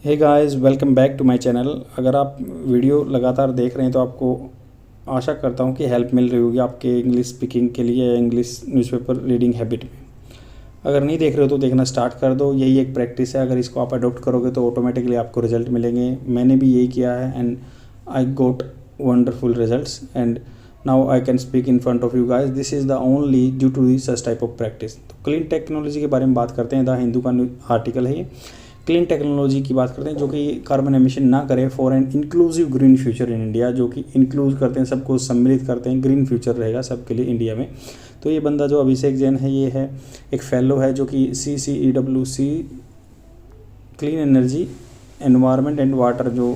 Hey guys, welcome back to my channel. अगर आप video लगातार देख रहे हैं तो आपको आशा करता हूं कि हेल्प मिल रही होगी आपके इंग्लिश स्पीकिंग के लिए या इंग्लिश न्यूज़पेपर रीडिंग हैबिट में। अगर नहीं देख रहे हो तो देखना स्टार्ट कर दो। यही एक प्रैक्टिस है, अगर इसको आप अडोप्ट करोगे तो ऑटोमेटिकली आपको रिजल्ट मिलेंगे। मैंने भी यही किया है and I got wonderful results and now I can speak in front of you guys. This is the only due to such type of practice. तो क्लीन टेक्नोलॉजी के बारे में बात करते हैं। द हिंदू का आर्टिकल है ये। क्लीन टेक्नोलॉजी की बात करते हैं जो कि कार्बन एमिशन ना करे for an inclusive green future in India, जो कि इंक्लूड करते हैं, सबको सम्मिलित करते हैं। ग्रीन फ्यूचर रहेगा सबके लिए इंडिया में। तो ये बंदा जो अभिषेक जैन है, ये है एक फेलो है जो कि CCEWC clean energy environment and water जो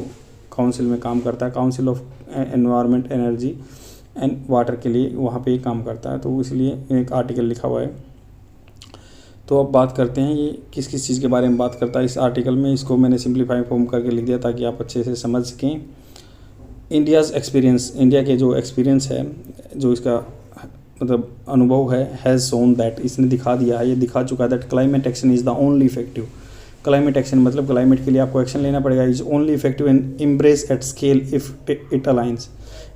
काउंसिल में काम करता है, council of environment energy and water के लिए वहाँ पे काम करता है। तो इसलिए एक आर्टिकल लिखा हुआ है। तो अब बात करते हैं ये किस किस चीज़ के बारे में बात करता है इस आर्टिकल में। इसको मैंने सिंप्लीफाई फॉर्म करके लिख दिया ताकि आप अच्छे से समझ सकें। इंडियाज़ एक्सपीरियंस, इंडिया के जो एक्सपीरियंस है, जो इसका मतलब अनुभव है, हैज़ सोन दैट, इसने दिखा दिया है, ये दिखा चुका है that climate action is the only effective. Climate action मतलब क्लाइमेट के लिए आपको एक्शन लेना पड़ेगा। Is only effective and embrace at scale if it aligns.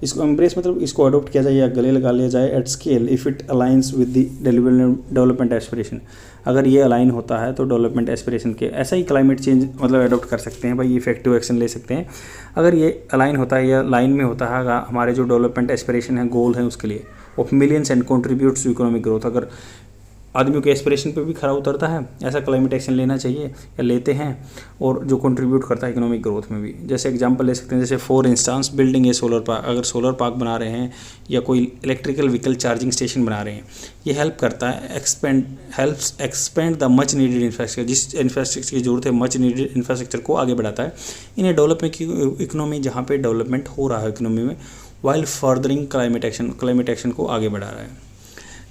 इसको एम्ब्रेस मतलब इसको अडोप्ट किया जाए या गले लगा लिया जाए at scale if it aligns with the development aspiration. अगर ये अलाइन होता है तो डेवलपमेंट एस्पिरेशन के, ऐसा ही क्लाइमेट चेंज मतलब अडोप्ट कर सकते हैं भाई, इफेक्टिव एक्शन ले सकते हैं अगर ये अलाइन होता है या लाइन में होता है हमारे जो डेवलपमेंट एस्पिरेशन है, गोल है उसके लिए of millions and contributes to economic growth. अगर आदमियों के एस्पिरेशन पे भी खरा उतरता है, ऐसा क्लाइमेट एक्शन लेना चाहिए या लेते हैं, और जो कंट्रीब्यूट करता है इकोनॉमिक ग्रोथ में भी। जैसे एग्जांपल ले सकते हैं, जैसे for instance building A solar park. अगर सोलर पार्क बना रहे हैं या कोई इलेक्ट्रिकल व्हीकल चार्जिंग स्टेशन बना रहे हैं, ये हेल्प करता है expand the much needed infrastructure. जिस इंफ्रास्ट्रक्चर की जरूरत है, मच नीडेड इंफ्रास्ट्रक्चर को आगे बढ़ाता है। इन्हें डेवलपमेंट की इकोनॉमी, जहाँ पे डेवलपमेंट हो रहा है इकोनॉमी में, वाइल फर्दरिंग क्लाइमेट एक्शन को आगे बढ़ा रहा है।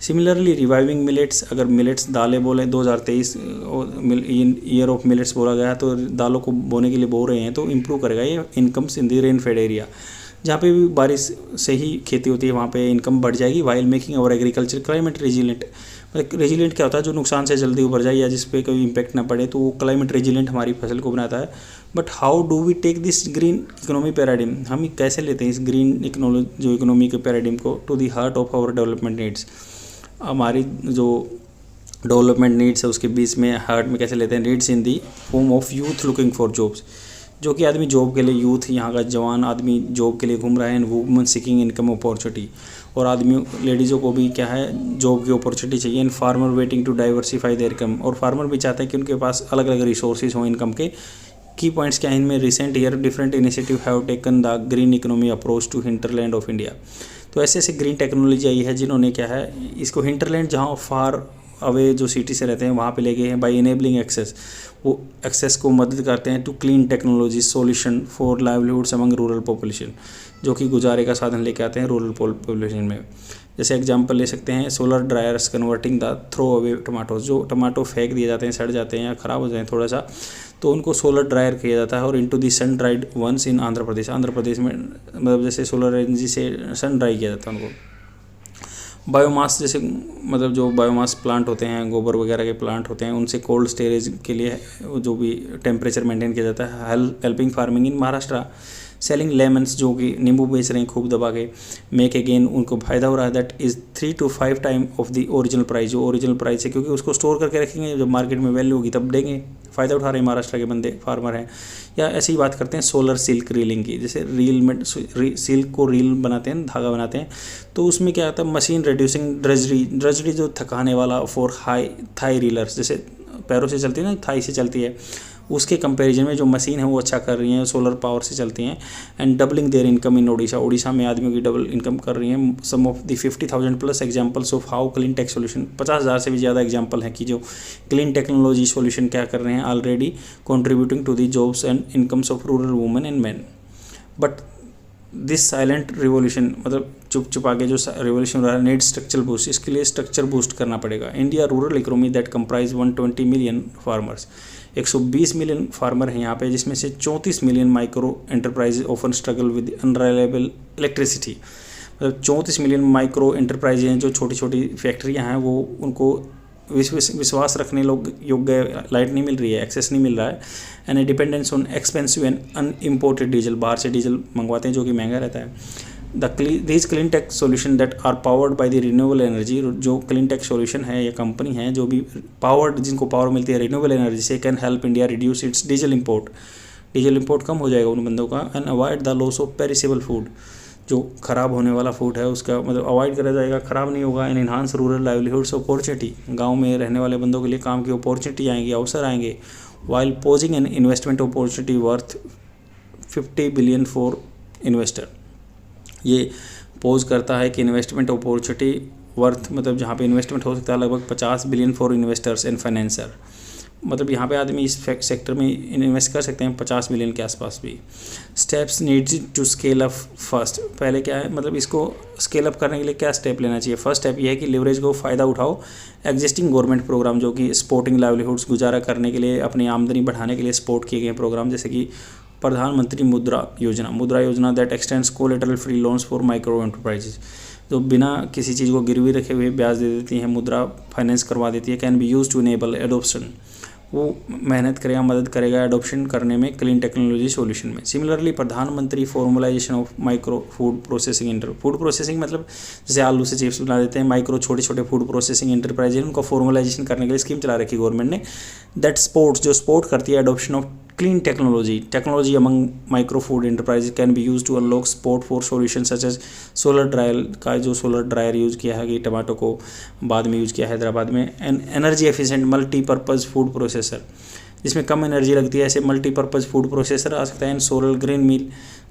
सिमिलरली रिवाइविंग मिलेट्स, अगर मिलेट्स दालें बोले 2023 ईयर ऑफ मिलेट्स बोला गया है, तो दालों को बोने के लिए बो रहे हैं तो इम्प्रूव करेगा ये incomes in the rain fade area. जहाँ पे भी बारिश से ही खेती होती है वहाँ पे इनकम बढ़ जाएगी। वाइल मेकिंग अवर एग्रीकल्चर क्लाइमेट रेजिलेंट। रेजिलेंट क्या होता है? जो नुकसान से जल्दी उभर जाए या जिस पे कोई इम्पैक्ट ना पड़े, तो वो क्लाइमेट रेजिलेंट हमारी फसल को बनाता है। But how do we take this green economy paradigm, हम कैसे लेते हैं इस ग्रीन इकोनॉमी के पैराडिम को to the heart of our development needs. हमारी जो डेवलपमेंट नीड्स है उसके बीच में हार्ट में कैसे लेते हैं? Needs in the form of youth looking for jobs, जो कि आदमी जॉब के लिए, यूथ यहाँ का जवान आदमी जॉब के लिए घूम रहा है। And woman seeking income opportunity, और आदमी लेडीज़ों को भी क्या है, जॉब की अपॉर्चुनिटी चाहिए। And farmer waiting to diversify their income, और फार्मर भी चाहते हैं कि उनके पास अलग अलग रिसोर्सेज हों इनकम के। की पॉइंट्स क्या है इनमें? Recent year different initiative have taken the green economy approach to hinterland of India. तो ऐसे ऐसे ग्रीन टेक्नोलॉजी आई है जिन्होंने क्या है, इसको हिंटरलैंड, जहाँ फार अवे जो सिटी से रहते हैं वहाँ पे ले गए हैं। बाय इनेबलिंग एक्सेस, वो एक्सेस को मदद करते हैं to clean technology solution for livelihoods among rural population, जो कि गुजारे का साधन लेके आते हैं रूरल पॉपुलेशन में। जैसे एग्जांपल ले सकते हैं solar dryers converting the throw away tomatoes, जो टमाटो फेंक दिए जाते हैं, सड़ जाते हैं या ख़राब हो जाए थोड़ा सा, तो उनको सोलर ड्रायर किया जाता है। और into the sun dried ones in Andhra Pradesh में मतलब जैसे सोलर एनर्जी से सन ड्राई किया जाता है उनको। बायोमास, जैसे मतलब जो बायोमास प्लांट होते हैं, गोबर वगैरह के प्लांट होते हैं, उनसे कोल्ड स्टोरेज के लिए जो भी टेम्परेचर मेंटेन किया जाता है। Helping farming in Maharashtra, selling lemons, जो कि नींबू बेच रहे हैं खूब दबा के, मेक अगेन, उनको फायदा हो रहा है। That is 3 to 5 time of the original price, जो ओरिजिनल प्राइस है, क्योंकि उसको स्टोर करके रखेंगे, जब मार्केट में वैल्यू होगी तब देंगे। फ़ायदा उठा रहे हैं महाराष्ट्र के बंदे, फार्मर हैं। या ऐसी ही बात करते हैं सोलर सिल्क रीलिंग की, जैसे रील में सिल्क को रील बनाते हैं, धागा बनाते हैं, तो उसमें क्या आता है, मशीन रिड्यूसिंग ड्रजरी जो थकाने वाला फॉर हाई थाई रीलर्स, जैसे पैरों से चलती है ना, थाई से चलती है, उसके कंपैरिजन में जो मशीन है वो अच्छा कर रही हैं, सोलर पावर से चलती हैं। And doubling their income in Orissa में आदमियों की डबल इनकम कर रही हैं। Some of the 50,000 plus examples of how clean tech solution, 50,000 से भी ज़्यादा एग्जांपल हैं कि जो क्लीन टेक्नोलॉजी सोल्यूशन क्या कर रहे हैं, already contributing to the jobs and incomes of rural women and man. But this silent revolution, मतलब चुप चुपा के जो रिवोल्यूशन हो रहा है, नीड स्ट्रक्चरल बूस्ट, इसके लिए स्ट्रक्चर बूस्ट करना पड़ेगा। India rural economy that comprise 120 million farmers, 120 million farmer हैं यहाँ पे, जिसमें से 34 million micro enterprise often struggle with unreliable electricity. मतलब 34 मिलियन माइक्रो एंटरप्राइज हैं, जो छोटी छोटी फैक्ट्रियाँ हैं, वो उनको विश्वास रखने लोग योग्य लाइट नहीं मिल रही है, एक्सेस नहीं मिल रहा है। And dependence on expensive and unimported diesel, बाहर से डीजल मंगवाते हैं जो कि महंगा रहता है। These clean tech solution that are powered by the renewable energy, जो क्लीन टेक सोल्यूशन है या कंपनी है जो भी पावर्ड, जिनको पावर मिलती है रिन्यूएबल एनर्जी से, can help India reduce its diesel import कम हो जाएगा उन बंदों का। And avoid the loss of perishable food, जो ख़राब होने वाला फूड है उसका मतलब अवॉइड करा जाएगा, ख़राब नहीं होगा। And enhance rural livelihoods opportunity, गांव में रहने वाले बंदों के लिए काम की अपॉर्चुनिटी आएंगी, अवसर आएंगे। While posing an investment opportunity worth 50 billion for investor, ये पोज करता है कि इन्वेस्टमेंट अपॉर्चुनिटी वर्थ मतलब जहाँ पे इन्वेस्टमेंट हो सकता है लगभग 50 billion for investors and financer, मतलब यहाँ पे आदमी इस सेक्टर में इन्वेस्ट कर सकते हैं 50 बिलियन के आसपास भी। Steps needs to scale up first, पहले क्या है मतलब इसको स्केल अप करने के लिए क्या स्टेप लेना चाहिए। फर्स्ट स्टेप ये है कि लिवरेज को फ़ायदा उठाओ एग्जिस्टिंग गवर्नमेंट प्रोग्राम, जो कि सपोर्टिंग लाइवलीहुड्स, गुजारा करने के लिए, अपनी आमदनी बढ़ाने के लिए सपोर्ट किए गए प्रोग्राम, जैसे कि प्रधानमंत्री मुद्रा योजना that x tends collateral free loans for micro enterprises, जो बिना किसी चीज़ को गिरवी रखे हुए ब्याज दे देती हैं, मुद्रा फाइनेंस करवा देती है। Can be use to enable adoption, वो मेहनत करेगा, मदद करेगा एडोप्शन करने में क्लीन टेक्नोलॉजी सॉल्यूशन में। सिमिलरली प्रधानमंत्री formalisation of micro food processing food processing मतलब जैसे आलू से चिप्स बना देते हैं, माइक्रो छोटे छोटे फूड प्रोसेसिंग इंटरप्राइज है, उनका फॉर्मुलाइजेशन करने के लिए स्कीम चला रखी गवर्नमेंट ने, दैट सपोर्ट करती है adoption of clean technology among micro food enterprise can be use to unlock support for solution such as solar dryer का, जो सोलर ड्रायर यूज़ किया है कि टमाटो को बाद में यूज़ किया हैदराबाद में। And energy efficient multipurpose food processor, जिसमें कम एनर्जी लगती है, ऐसे मल्टीपर्पज़ फूड प्रोसेसर आ सकता है। एंड सोलर ग्रेन मिल,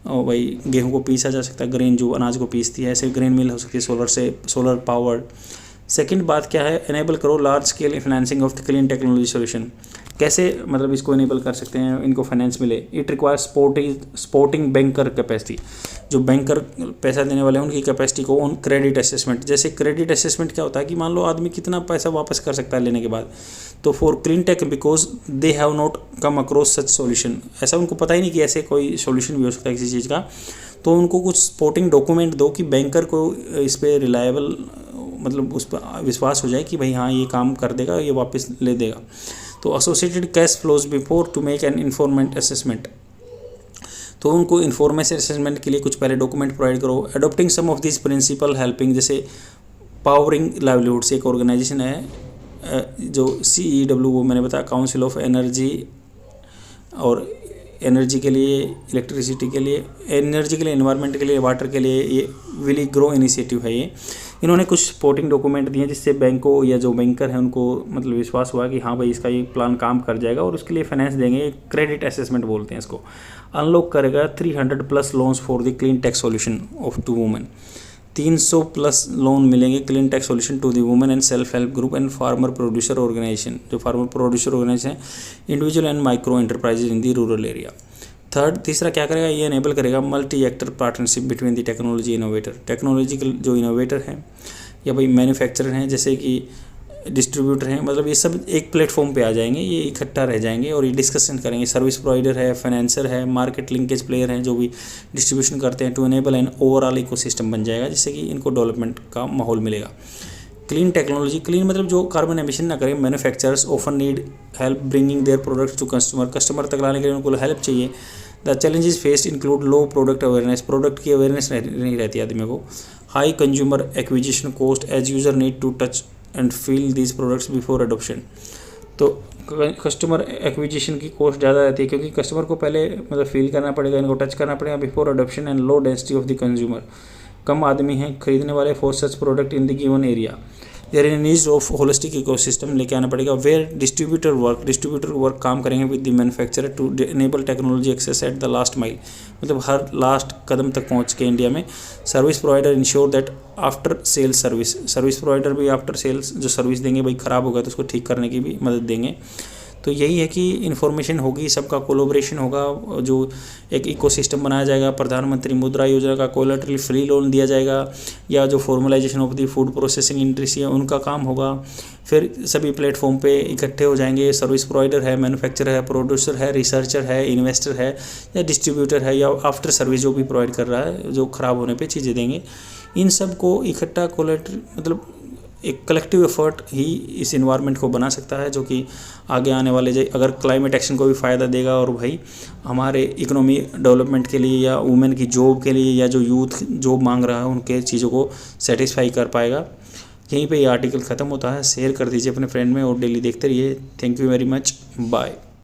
वही गेहूँ को पीसा जा सकता है, ग्रेन जो अनाज को पीसती है, ऐसे ग्रेन मिल हो सकती है सोलर पावर्ड। सेकंड बात क्या है, एनेबल करो large scale financing of the clean technology solution, कैसे मतलब इसको इनेबल कर सकते हैं, इनको फाइनेंस मिले। It requires supporting banker capacity, जो बैंकर पैसा देने वाले हैं उनकी कैपेसिटी को ऑन क्रेडिट असेसमेंट, जैसे क्रेडिट असेसमेंट क्या होता है कि मान लो आदमी कितना पैसा वापस कर सकता है लेने के बाद, तो for clean tech because they have not come across such solution, ऐसा उनको पता ही नहीं कि ऐसे कोई सॉल्यूशन भी हो सकता है किसी चीज़ का, तो उनको कुछ सपोर्टिंग डॉक्यूमेंट दो कि बैंकर को इस पर रिलायबल मतलब उस पर विश्वास हो जाए कि भाई हाँ ये काम कर देगा, ये वापस ले देगा। तो associated cash flows before to make an informed assessment, तो उनको इन्फॉर्मेशन असेसमेंट के लिए कुछ पहले डॉक्यूमेंट प्रोवाइड करो। Adopting some of this principle helping, जैसे पावरिंग लाइवलीहुड्स एक ऑर्गेनाइजेशन है जो CEW, वो मैंने बताया काउंसिल ऑफ एनर्जी, और एनर्जी के लिए, इलेक्ट्रिसिटी के लिए, एनर्जी के लिए, एनवायरनमेंट के लिए, वाटर के लिए, ये विली ग्रो इनिशिएटिव है ये। इन्होंने कुछ सपोर्टिंग डॉक्यूमेंट दिए जिससे बैंकों या जो बैंकर हैं उनको मतलब विश्वास हुआ कि हाँ भाई इसका ये प्लान काम कर जाएगा और उसके लिए फाइनेंस देंगे। क्रेडिट असेसमेंट बोलते हैं इसको। अनलॉक करेगा 300+ loans for the clean tech solution of to women, 300+ loan मिलेंगे clean tech solution to the women and self help group and farmer producer organisation, जो फार्मर प्रोड्यूसर ऑर्गेनाइजेशन है, individual and micro enterprises in the rural area. तीसरा क्या करेगा, ये enable करेगा multi actor partnership between the technology innovator, technological जो innovator हैं या भाई मैन्युफैक्चरर हैं, जैसे कि डिस्ट्रीब्यूटर हैं, मतलब ये सब एक प्लेटफॉर्म पे आ जाएंगे, ये इकट्ठा रह जाएंगे और ये डिस्कशन करेंगे। सर्विस प्रोवाइडर है, फाइनेंसर है, मार्केट लिंकेज प्लेयर हैं जो भी डिस्ट्रीब्यूशन करते हैं, to enable an overall ecosystem बन जाएगा जिससे कि इनको डेवलपमेंट का माहौल मिलेगा। क्लीन टेक्नोलॉजी, क्लीन मतलब जो कार्बन एमिशन ना करें। Manufacturers often need help bringing their products to customer तक लाने के लिए उनको हेल्प चाहिए। The challenges faced include low product awareness, product की अवेयरनेस नहीं रहती आदमी को, high consumer acquisition cost as user need to touch and feel these products before adoption, तो कस्टमर एक्विजिशन की कॉस्ट ज़्यादा रहती है क्योंकि कस्टमर को पहले मतलब फील करना पड़ेगा, इनको टच करना पड़ेगा before adoption. And low density of the consumer, कम आदमी हैं खरीदने वाले for such product in the given area. There is needs of holistic ecosystem लेके आना पड़ेगा वेयर डिस्ट्रीब्यूटर वर्क काम करेंगे with the manufacturer to enable technology access at the last mile, मतलब हर लास्ट कदम तक पहुंच के इंडिया में। Service provider ensure that after sales service provider भी आफ्टर सेल्स जो सर्विस देंगे, भाई ख़राब होगा तो उसको ठीक करने की भी मदद देंगे। तो यही है कि इन्फॉर्मेशन होगी, सबका कोलोब्रेशन होगा, जो एक इकोसिस्टम बनाया जाएगा। प्रधानमंत्री मुद्रा योजना का कोलेटरल फ्री लोन दिया जाएगा, या जो formalisation of the food processing industry है उनका काम होगा। फिर सभी प्लेटफॉर्म पे इकट्ठे हो जाएंगे, सर्विस प्रोवाइडर है, मैन्युफैक्चरर है, प्रोड्यूसर है, रिसर्चर है, इन्वेस्टर है या डिस्ट्रीब्यूटर है या आफ्टर सर्विस जो भी प्रोवाइड कर रहा है, जो ख़राब होने पे चीज़ें देंगे। इन सब को इकट्ठा मतलब एक कलेक्टिव एफर्ट ही इस इन्वायरमेंट को बना सकता है, जो कि आगे आने वाले अगर क्लाइमेट एक्शन को भी फ़ायदा देगा और भाई हमारे इकोनॉमी डेवलपमेंट के लिए या वुमेन की जॉब के लिए या जो यूथ जॉब मांग रहा है उनके चीज़ों को सेटिस्फाई कर पाएगा। यहीं पे ये आर्टिकल ख़त्म होता है। शेयर कर दीजिए अपने फ्रेंड में और डेली देखते रहिए। Thank you very much, bye.